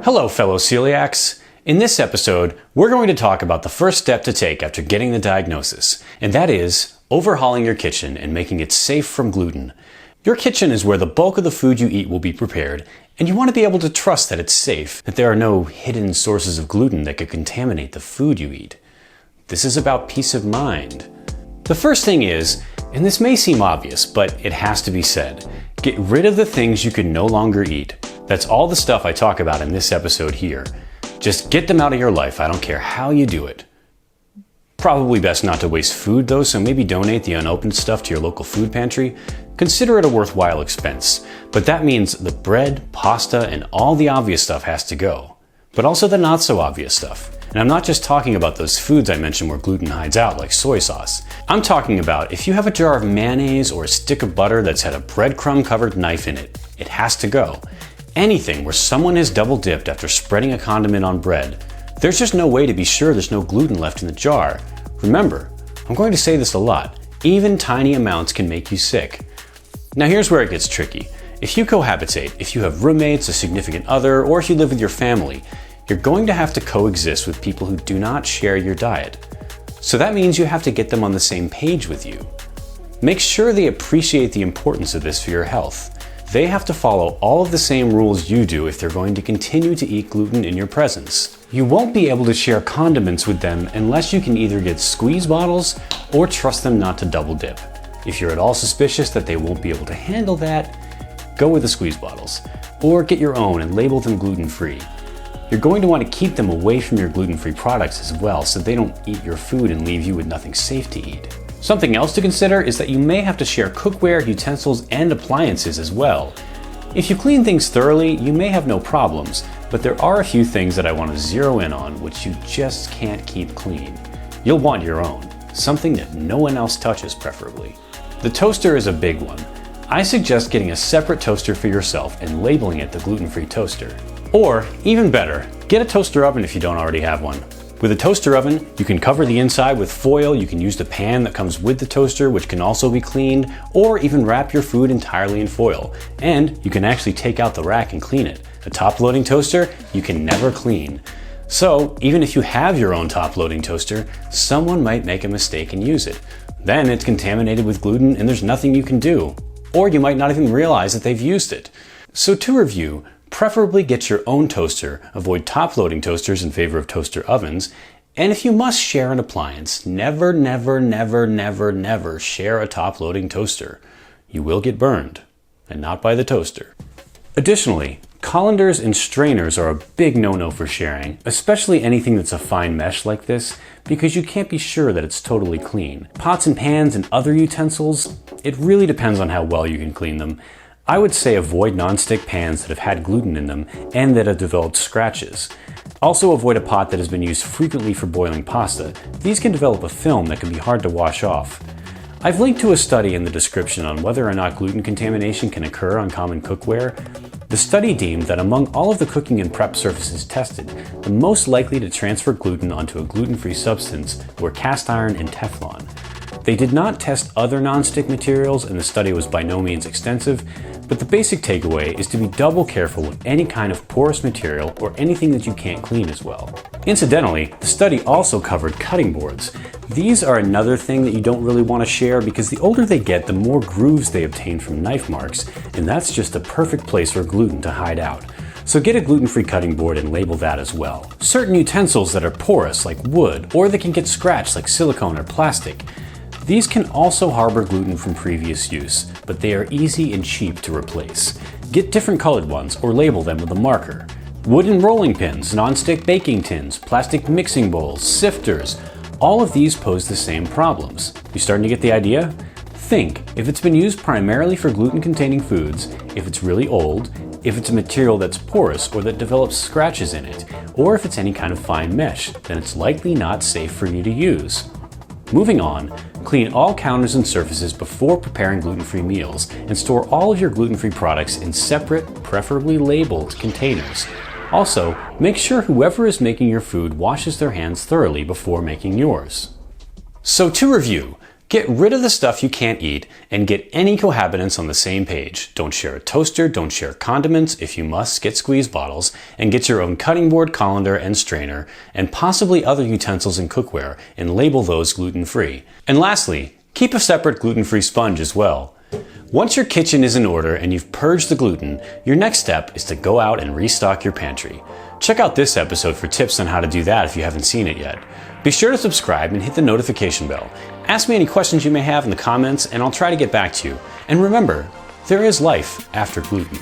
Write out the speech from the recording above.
Hello, fellow celiacs. In this episode, we're going to talk about the first step to take after getting the diagnosis, and that is overhauling your kitchen and making it safe from gluten. Your kitchen is where the bulk of the food you eat will be prepared, and you want to be able to trust that it's safe, that there are no hidden sources of gluten that could contaminate the food you eat. This is about peace of mind. The first thing is, and this may seem obvious, but it has to be said, get rid of the things you can no longer eat. That's all the stuff I talk about in this episode here. Just get them out of your life. I don't care how you do it. Probably best not to waste food though, so maybe donate the unopened stuff to your local food pantry. Consider it a worthwhile expense. But that means the bread, pasta, and all the obvious stuff has to go. But also the not so obvious stuff. And I'm not just talking about those foods I mentioned where gluten hides out, like soy sauce. I'm talking about if you have a jar of mayonnaise or a stick of butter that's had a breadcrumb covered knife in it, it has to go. Anything where someone has double dipped after spreading a condiment on bread, there's just no way to be sure there's no gluten left in the jar. Remember, I'm going to say this a lot, even tiny amounts can make you sick. Now here's where it gets tricky. If you cohabitate, if you have roommates, a significant other, or if you live with your family, you're going to have to coexist with people who do not share your diet. So that means you have to get them on the same page with you. Make sure they appreciate the importance of this for your health. They have to follow all of the same rules you do if they're going to continue to eat gluten in your presence. You won't be able to share condiments with them unless you can either get squeeze bottles or trust them not to double dip. If you're at all suspicious that they won't be able to handle that, go with the squeeze bottles, or get your own and label them gluten-free. You're going to want to keep them away from your gluten-free products as well so they don't eat your food and leave you with nothing safe to eat. Something else to consider is that you may have to share cookware, utensils, and appliances as well. If you clean things thoroughly, you may have no problems, but there are a few things that I want to zero in on which you just can't keep clean. You'll want your own, something that no one else touches preferably. The toaster is a big one. I suggest getting a separate toaster for yourself and labeling it the gluten-free toaster. Or, even better, get a toaster oven if you don't already have one. With a toaster oven, you can cover the inside with foil, you can use the pan that comes with the toaster, which can also be cleaned, or even wrap your food entirely in foil. And you can actually take out the rack and clean it. A top-loading toaster, you can never clean. So, even if you have your own top-loading toaster, someone might make a mistake and use it. Then it's contaminated with gluten and there's nothing you can do. Or you might not even realize that they've used it. So to review, preferably get your own toaster, avoid top-loading toasters in favor of toaster ovens, and if you must share an appliance, never, never, never, never, never share a top-loading toaster. You will get burned, and not by the toaster. Additionally, colanders and strainers are a big no-no for sharing, especially anything that's a fine mesh like this, because you can't be sure that it's totally clean. Pots and pans and other utensils, it really depends on how well you can clean them. I would say avoid non-stick pans that have had gluten in them and that have developed scratches. Also avoid a pot that has been used frequently for boiling pasta. These can develop a film that can be hard to wash off. I've linked to a study in the description on whether or not gluten contamination can occur on common cookware. The study deemed that among all of the cooking and prep surfaces tested, the most likely to transfer gluten onto a gluten-free substance were cast iron and Teflon. They did not test other non-stick materials and the study was by no means extensive, but the basic takeaway is to be double careful with any kind of porous material or anything that you can't clean as well. Incidentally, the study also covered cutting boards. These are another thing that you don't really want to share because the older they get, the more grooves they obtain from knife marks, and that's just a perfect place for gluten to hide out. So get a gluten-free cutting board and label that as well. Certain utensils that are porous like wood, or that can get scratched like silicone or plastic, these can also harbor gluten from previous use, but they are easy and cheap to replace. Get different colored ones or label them with a marker. Wooden rolling pins, non-stick baking tins, plastic mixing bowls, sifters, all of these pose the same problems. You starting to get the idea? Think, if it's been used primarily for gluten-containing foods, if it's really old, if it's a material that's porous or that develops scratches in it, or if it's any kind of fine mesh, then it's likely not safe for you to use. Moving on, clean all counters and surfaces before preparing gluten-free meals and store all of your gluten-free products in separate, preferably labeled containers. Also, make sure whoever is making your food washes their hands thoroughly before making yours. So to review, Get rid of the stuff you can't eat and get any cohabitants on the same page. Don't share a toaster, don't share condiments. If you must, get squeeze bottles and get your own cutting board, colander, and strainer, and possibly other utensils and cookware, and label those gluten-free. And lastly, keep a separate gluten-free sponge as well. Once your kitchen is in order and you've purged the gluten, your next step is to go out and restock your pantry. Check out this episode for tips on how to do that if you haven't seen it yet. Be sure to subscribe and hit the notification bell. Ask me any questions you may have in the comments and I'll try to get back to you. And remember, there is life after gluten.